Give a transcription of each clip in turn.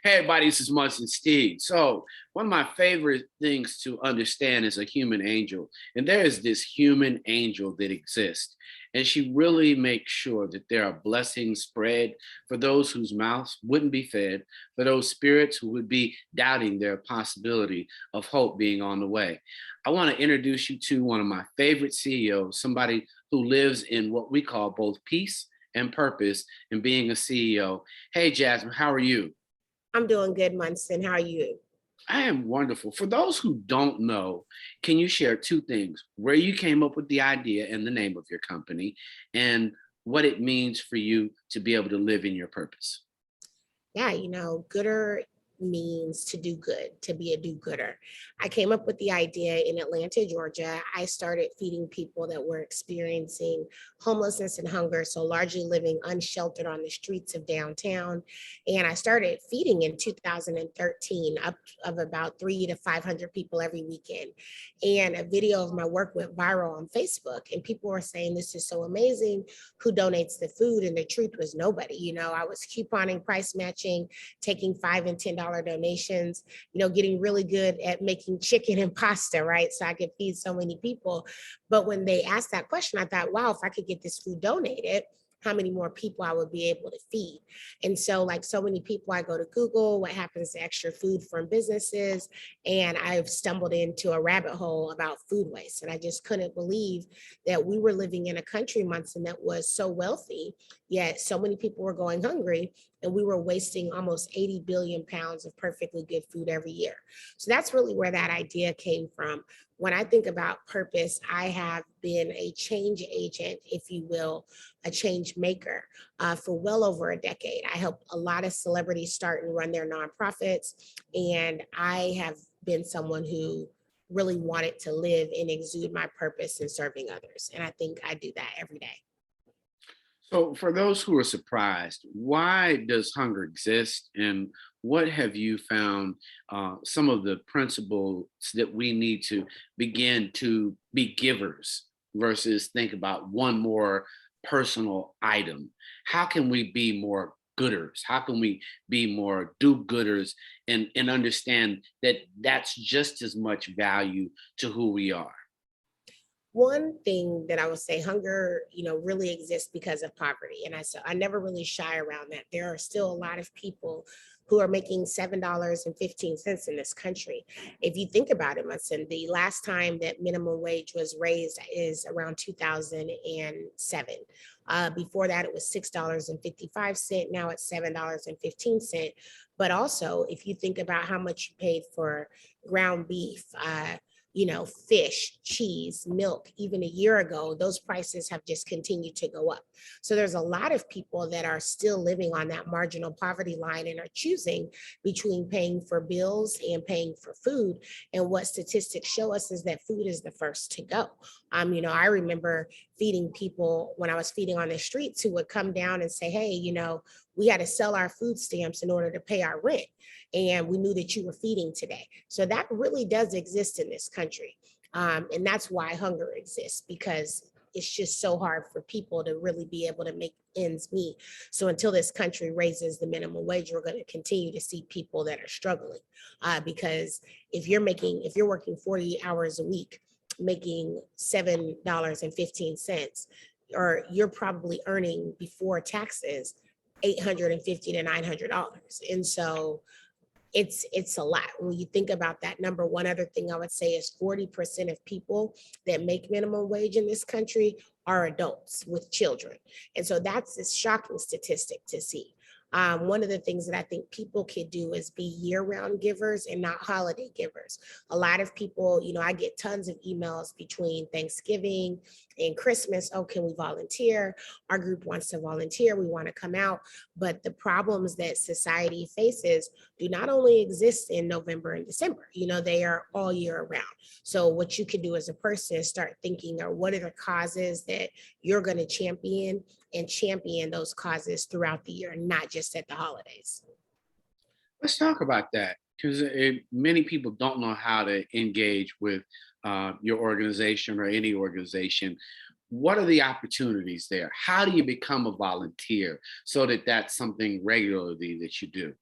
Hey, everybody, this is Munson Steve. So, one of my favorite things to understand is a human angel. And there is this human angel that exists. And she really makes sure that there are blessings spread for those whose mouths wouldn't be fed, for those spirits who would be doubting their possibility of hope being on the way. I want to introduce you to one of my favorite CEOs, somebody who lives in what we call both peace and purpose in being a CEO. Hey, Jasmine, how are you? I'm doing good, Munson. How are you? I am wonderful. For those who don't know, can you share two things? Where you came up with the idea and the name of your company, and what it means for you to be able to live in your purpose? Yeah, Goodr means to do good, to be a do-gooder. I came up with the idea in Atlanta, Georgia. I started feeding people that were experiencing homelessness and hunger, so largely living unsheltered on the streets of downtown. And I started feeding in 2013, up of about 300 to 500 people every weekend. And a video of my work went viral on Facebook, and people were saying, "This is so amazing. Who donates the food?" And the truth was nobody. I was couponing, price matching, taking $5 and $10 donations, getting really good at making chicken and pasta, right? So I could feed so many people. But when they asked that question, I thought, wow, if I could get this food donated, how many more people I would be able to feed. And so, like so many people, I go to Google what happens to extra food from businesses, and I've stumbled into a rabbit hole about food waste. And I just couldn't believe that we were living in a country, Munson, that was so wealthy, yet so many people were going hungry, and we were wasting almost 80 billion pounds of perfectly good food every year. So that's really where that idea came from. When I think about purpose, I have been a change agent, if you will, a change maker for well over a decade. I helped a lot of celebrities start and run their nonprofits, and I have been someone who really wanted to live and exude my purpose in serving others. And I think I do that every day. So, for those who are surprised, why does hunger exist, and what have you found some of the principles that we need to begin to be givers versus think about one more personal item? How can we be more gooders? How can we be more do-gooders and understand that that's just as much value to who we are? One thing that I would say, hunger, really exists because of poverty. And I never really shy around that. There are still a lot of people who are making $7.15 in this country. If you think about it, Munson, the last time that minimum wage was raised is around 2007. Before that, it was $6.55. Now it's $7.15. But also, if you think about how much you paid for ground beef, fish, cheese, milk, even a year ago, those prices have just continued to go up. So there's a lot of people that are still living on that marginal poverty line and are choosing between paying for bills and paying for food. And what statistics show us is that food is the first to go. I remember feeding people when I was feeding on the streets who would come down and say, "Hey, we had to sell our food stamps in order to pay our rent. And we knew that you were feeding today." So that really does exist in this country. And that's why hunger exists, because it's just so hard for people to really be able to make ends meet. So until this country raises the minimum wage, we're going to continue to see people that are struggling. Because if you're working 40 hours a week, making $7.15, or you're probably earning before taxes $850 to $900. And so it's a lot when you think about that number. One other thing I would say is 40% of people that make minimum wage in this country are adults with children. And so that's a shocking statistic to see. One of the things that I think people could do is be year-round givers and not holiday givers. A lot of people, I get tons of emails between Thanksgiving and Christmas. "Oh, can we volunteer? Our group wants to volunteer. We want to come out." But the problems that society faces do not only exist in November and December, they are all year round. So what you can do as a person is start thinking, or what are the causes that you're going to champion, and champion those causes throughout the year, not just at the holidays. Let's talk about that because many people don't know how to engage with your organization or any organization. What are the opportunities there? How do you become a volunteer so that that's something regularly that you do?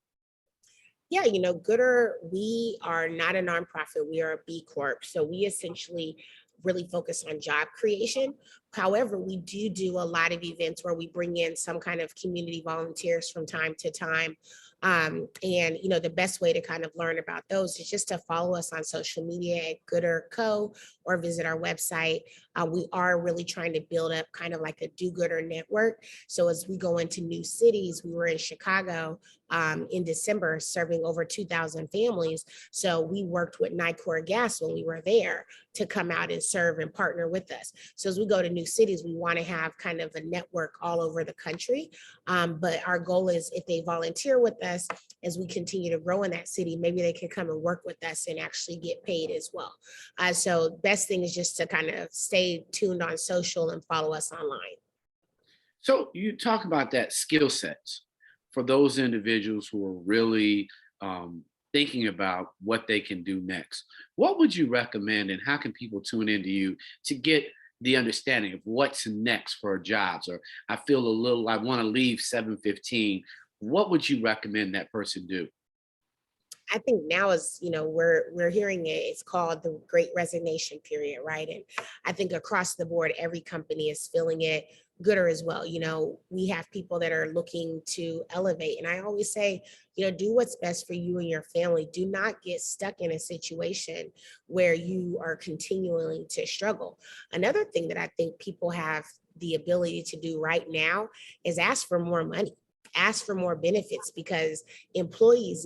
Yeah, Goodr, we are not a nonprofit. We are a B Corp. So we essentially really focus on job creation. However, we do a lot of events where we bring in some kind of community volunteers from time to time. And the best way to kind of learn about those is just to follow us on social media at Goodr Co. or visit our website. We are really trying to build up kind of like a do-gooder network. So as we go into new cities, we were in Chicago in December, serving over 2,000 families. So we worked with Nicor Gas when we were there to come out and serve and partner with us. So as we go to new cities, we want to have kind of a network all over the country. But our goal is if they volunteer with us, as we continue to grow in that city, maybe they can come and work with us and actually get paid as well. So best thing is just to kind of stay tuned on social and follow us online. So you talk about that skill sets for those individuals who are really thinking about what they can do next. What would you recommend, and how can people tune into you to get the understanding of what's next for jobs? Or I feel a little, I want to leave 7:15. What would you recommend that person do? I think now is, we're hearing it. It's called the Great Resignation period, right? And I think across the board, every company is feeling it. Gooder as well. We have people that are looking to elevate, and I always say, do what's best for you and your family. Do not get stuck in a situation where you are continuing to struggle. Another thing that I think people have the ability to do right now is ask for more money, ask for more benefits, because employers,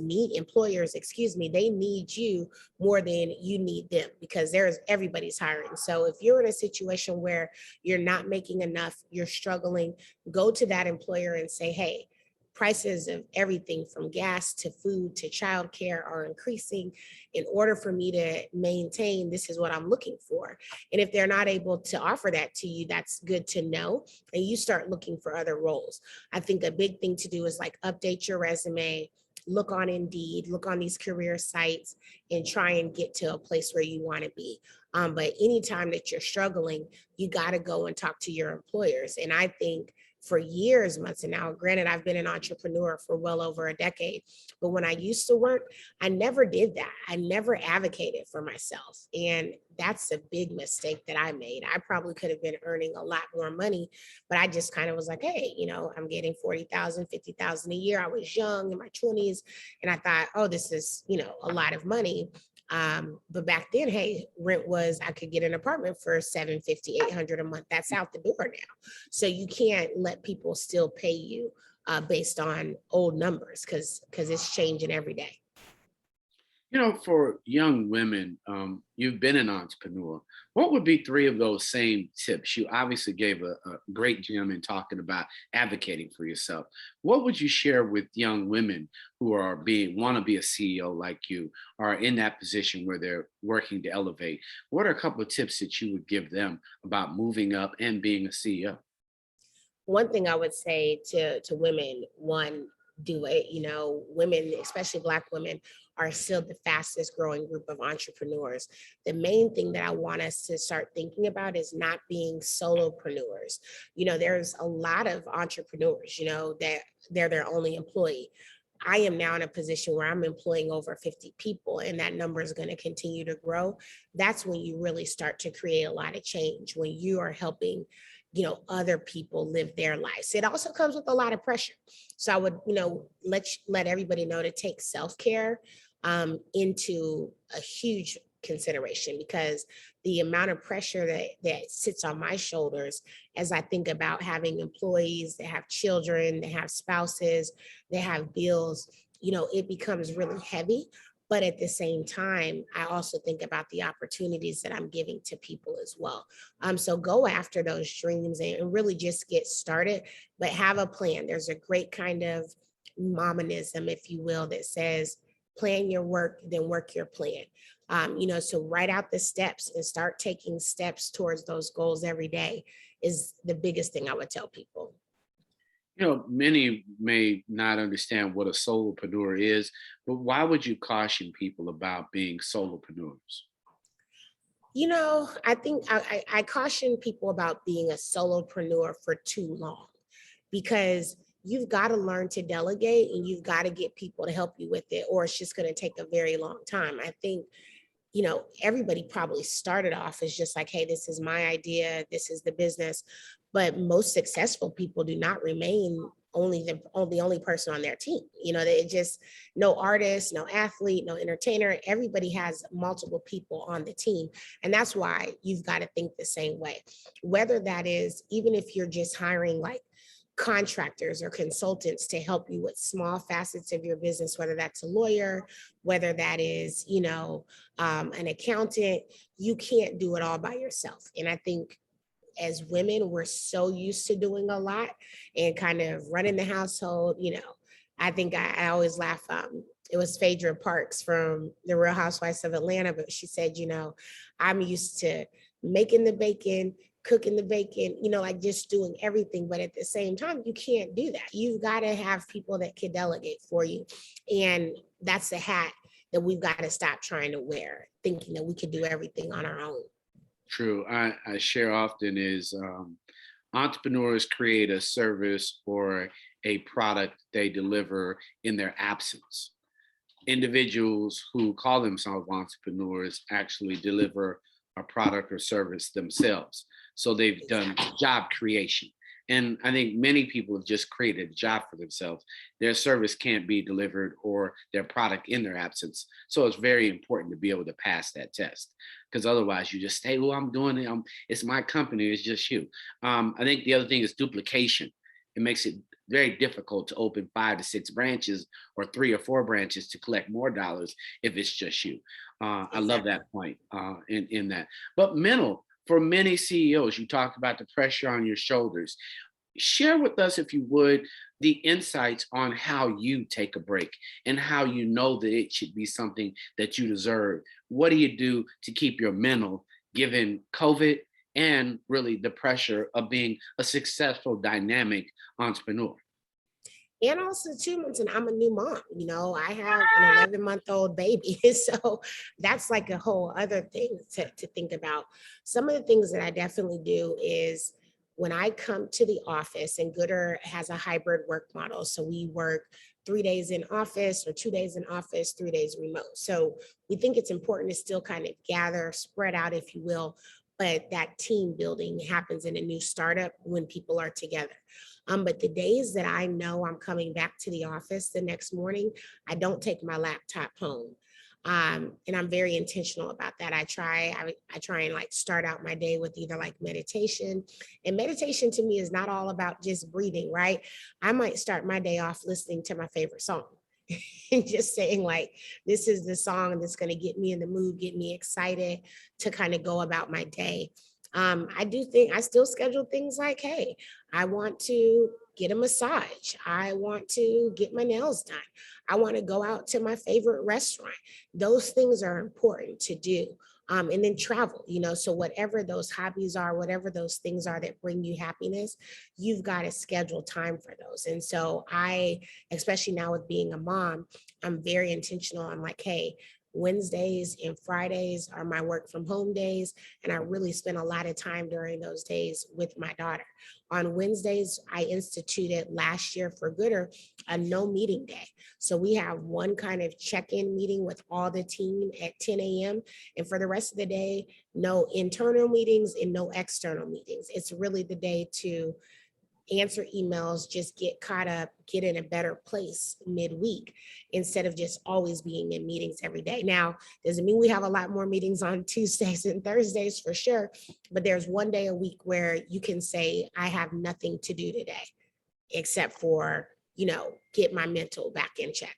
excuse me, they need you more than you need them, because everybody's hiring. So if you're in a situation where you're not making enough, you're struggling, go to that employer and say, hey, prices of everything from gas to food to childcare are increasing. In order for me to maintain, this is what I'm looking for. And if they're not able to offer that to you, that's good to know. And you start looking for other roles. I think a big thing to do is like update your resume, look on Indeed, look on these career sites, and try and get to a place where you want to be. But anytime that you're struggling, you got to go and talk to your employers. And I think for years, months, and now, granted, I've been an entrepreneur for well over a decade, but when I used to work, I never did that. I never advocated for myself. And that's a big mistake that I made. I probably could have been earning a lot more money, but I just kind of was like, hey, I'm getting 40,000, 50,000 a year. I was young in my 20s, and I thought, oh, this is, a lot of money. But back then, hey, rent was, I could get an apartment for 750, 800 a month. That's out the door now. So you can't let people still pay you based on old numbers, because it's changing every day. For young women, you've been an entrepreneur. What would be three of those same tips? You obviously gave a great gem in talking about advocating for yourself. What would you share with young women who are want to be a CEO like you, or in that position where they're working to elevate? What are a couple of tips that you would give them about moving up and being a CEO? One thing I would say to women, one, do it. Women, especially Black women, are still the fastest growing group of entrepreneurs. The main thing that I want us to start thinking about is not being solopreneurs. There's a lot of entrepreneurs, that they're their only employee. I am now in a position where I'm employing over 50 people, and that number is going to continue to grow. That's when you really start to create a lot of change, when you are helping other people live their lives. It also comes with a lot of pressure. So I would, let everybody know to take self-care into a huge consideration, because the amount of pressure that sits on my shoulders as I think about having employees that have children, that have spouses, that have bills, it becomes really heavy. But at the same time, I also think about the opportunities that I'm giving to people as well. So go after those dreams and really just get started, but have a plan. There's a great kind of momonism, if you will, that says, plan your work, then work your plan. So write out the steps and start taking steps towards those goals every day is the biggest thing I would tell people. Many may not understand what a solopreneur is, but why would you caution people about being solopreneurs? I think I caution people about being a solopreneur for too long, because you've got to learn to delegate, and you've got to get people to help you with it, or it's just going to take a very long time. I think, everybody probably started off as just like, hey, this is my idea, this is the business. But most successful people do not remain only person on their team. They just, no artist, no athlete, no entertainer. Everybody has multiple people on the team. And that's why you've got to think the same way. Whether that is, even if you're just hiring like contractors or consultants to help you with small facets of your business, whether that's a lawyer, whether that is, an accountant, you can't do it all by yourself. And I think as women, we're so used to doing a lot and kind of running the household. I think I always laugh. It was Phaedra Parks from The Real Housewives of Atlanta, but she said, I'm used to making the bacon, cooking the bacon, like just doing everything. But at the same time, you can't do that. You've got to have people that can delegate for you. And that's the hat that we've got to stop trying to wear, thinking that we could do everything on our own. True. I share often is entrepreneurs create a service or a product they deliver in their absence. Individuals who call themselves entrepreneurs actually deliver a product or service themselves. So they've done job creation. And I think many people have just created a job for themselves. Their service can't be delivered or their product in their absence. So it's very important to be able to pass that test, because otherwise you just say, well, I'm doing it. It's my company. It's just you. I think the other thing is duplication. It makes it very difficult to open 5 to 6 branches or 3 or 4 branches to collect more dollars if it's just you. I love that point in that. But mental, for many CEOs, you talked about the pressure on your shoulders. Share with us, if you would, the insights on how you take a break and how you know that it should be something that you deserve. What do you do to keep your mental given COVID and really the pressure of being a successful, dynamic entrepreneur? And also too, and I'm a new mom, I have an 11-month-old baby. So that's like a whole other thing to think about. Some of the things that I definitely do is when I come to the office, and Goodr has a hybrid work model. So we work 3 days in office or 2 days in office, 3 days remote. So we think it's important to still kind of gather, spread out, if you will. But that team building happens in a new startup when people are together. But the days that I know I'm coming back to the office the next morning, I don't take my laptop home. And I'm very intentional about that. I try and like start out my day with either like meditation. And meditation to me is not all about just breathing, right? I might start my day off listening to my favorite song. And just saying like, this is the song that's going to get me in the mood, get me excited to kind of go about my day. I do think I still schedule things like, hey, I want to get a massage. I want to get my nails done. I want to go out to my favorite restaurant. Those things are important to do. And then travel, so whatever those hobbies are, whatever those things are that bring you happiness, you've got to schedule time for those. And so especially now with being a mom, I'm very intentional. I'm like, hey, Wednesdays and Fridays are my work from home days. And I really spend a lot of time during those days with my daughter. On Wednesdays, I instituted last year for Goodr a no meeting day. So we have one kind of check-in meeting with all the team at 10 a.m. And for the rest of the day, no internal meetings and no external meetings. It's really the day to answer emails, just get caught up, get in a better place midweek instead of just always being in meetings every day. Now, doesn't mean we have a lot more meetings on Tuesdays and Thursdays for sure, but there's one day a week where you can say, I have nothing to do today except for, get my mental back in check.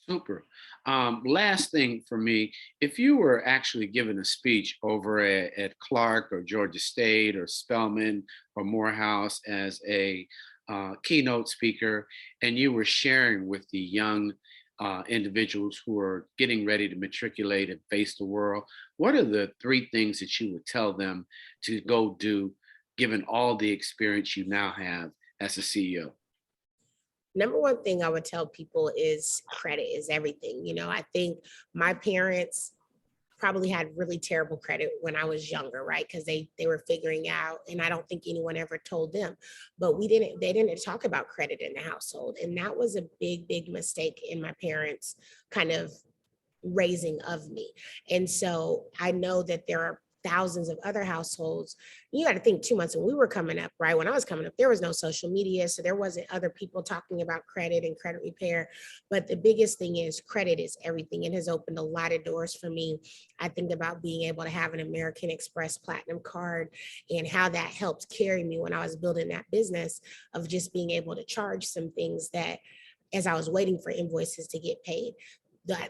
Super. Last thing for me, if you were actually giving a speech over at Clark or Georgia State or Spelman or Morehouse as a keynote speaker, and you were sharing with the young individuals who are getting ready to matriculate and face the world, what are the 3 things that you would tell them to go do, given all the experience you now have as a CEO? Number one thing I would tell people is credit is everything. I think my parents probably had really terrible credit when I was younger, right? Because they were figuring out, and I don't think anyone ever told them. But they didn't talk about credit in the household. And that was a big mistake in my parents' kind of raising of me. And so I know that there are thousands of other households. You got to think 2 months when we were coming up, right? When I was coming up, there was no social media. So there wasn't other people talking about credit and credit repair. But the biggest thing is credit is everything. It has opened a lot of doors for me. I think about being able to have an American Express Platinum card and how that helped carry me when I was building that business, of just being able to charge some things that, as I was waiting for invoices to get paid.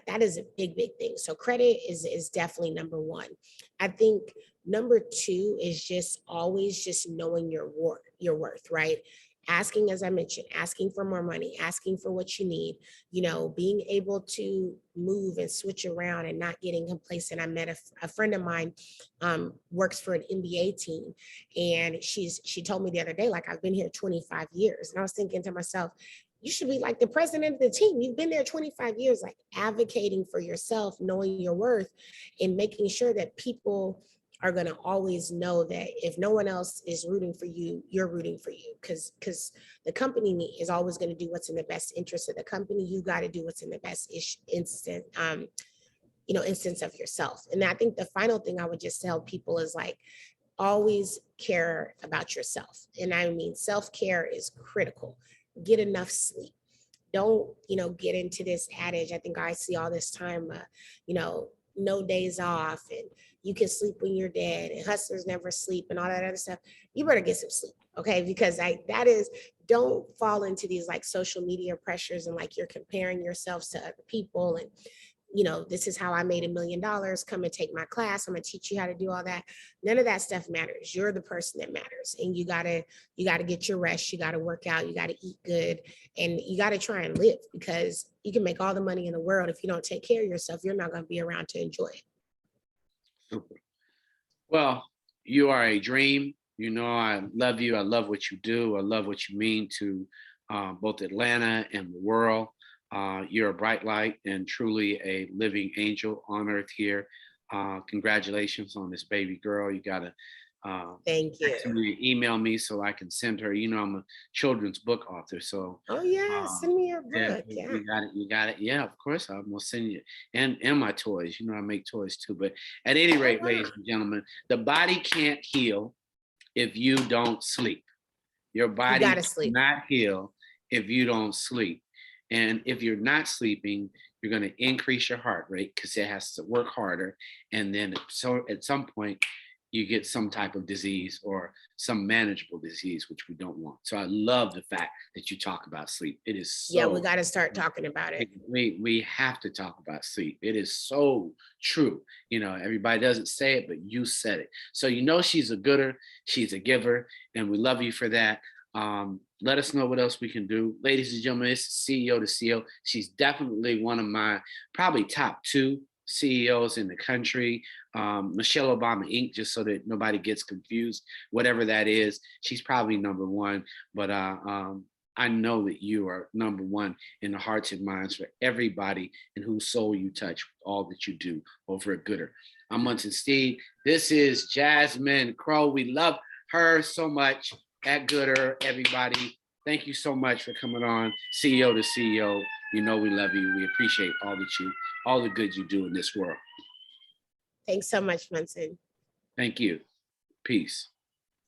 That is a big thing. So credit is definitely number one. I think number two is just always just knowing your worth, right? Asking, as I mentioned, asking for more money, asking for what you need, being able to move and switch around and not getting complacent. I met a friend of mine, works for an NBA team, and she told me the other day, like, I've been here 25 years. And I was thinking to myself, you should be like the president of the team. You've been there 25 years, like advocating for yourself, knowing your worth, and making sure that people are going to always know that if no one else is rooting for you, you're rooting for you, because the company is always going to do what's in the best interest of the company. You got to do what's in the best instance of yourself. And I think the final thing I would just tell people is, like, always care about yourself. And I mean, self-care is critical. Get enough sleep. Don't, get into this adage. I think I see all this time, no days off, and you can sleep when you're dead, and hustlers never sleep, and all that other stuff. You better get some sleep, okay? Because don't fall into these like social media pressures and like you're comparing yourselves to other people, and this is how I made $1 million. Come and take my class. I'm gonna teach you how to do all that. None of that stuff matters. You're the person that matters. And you gotta get your rest. You gotta work out. You gotta eat good. And you gotta try and live, because you can make all the money in the world. If you don't take care of yourself, you're not gonna be around to enjoy it. Super. Well, you are a dream. I love you. I love what you do. I love what you mean to both Atlanta and the world. You're a bright light and truly a living angel on earth here. Congratulations on this baby girl. You got to Thank you. email me so I can send her. I'm a children's book author. So oh yeah, send me your book. Yeah. You got it. Yeah, of course. I'm gonna send you and my toys. I make toys too. But at any rate, ladies and gentlemen, the body can't heal if you don't sleep. Your body cannot heal if you don't sleep. And if you're not sleeping, you're going to increase your heart rate because it has to work harder. And then so at some point, you get some type of disease or some manageable disease, which we don't want. So I love the fact that you talk about sleep. It is so, yeah, we got to start talking about it. We have to talk about sleep. It is so true. Everybody doesn't say it, but you said it. So she's a gooder, she's a giver, and we love you for that. Let us know what else we can do. Ladies and gentlemen, it's CEO to CEO. She's definitely one of my probably top 2 CEOs in the country. Michelle Obama Inc., just so that nobody gets confused, whatever that is, she's probably number 1. But I know that you are number 1 in the hearts and minds for everybody and whose soul you touch with all that you do over at Goodr. I'm Munson Steve. This is Jasmine Crowe. We love her so much at Goodr, everybody. Thank you so much for coming on CEO to CEO. We love you. We appreciate all the good you do in this world. Thanks so much, Munson. Thank you. Peace.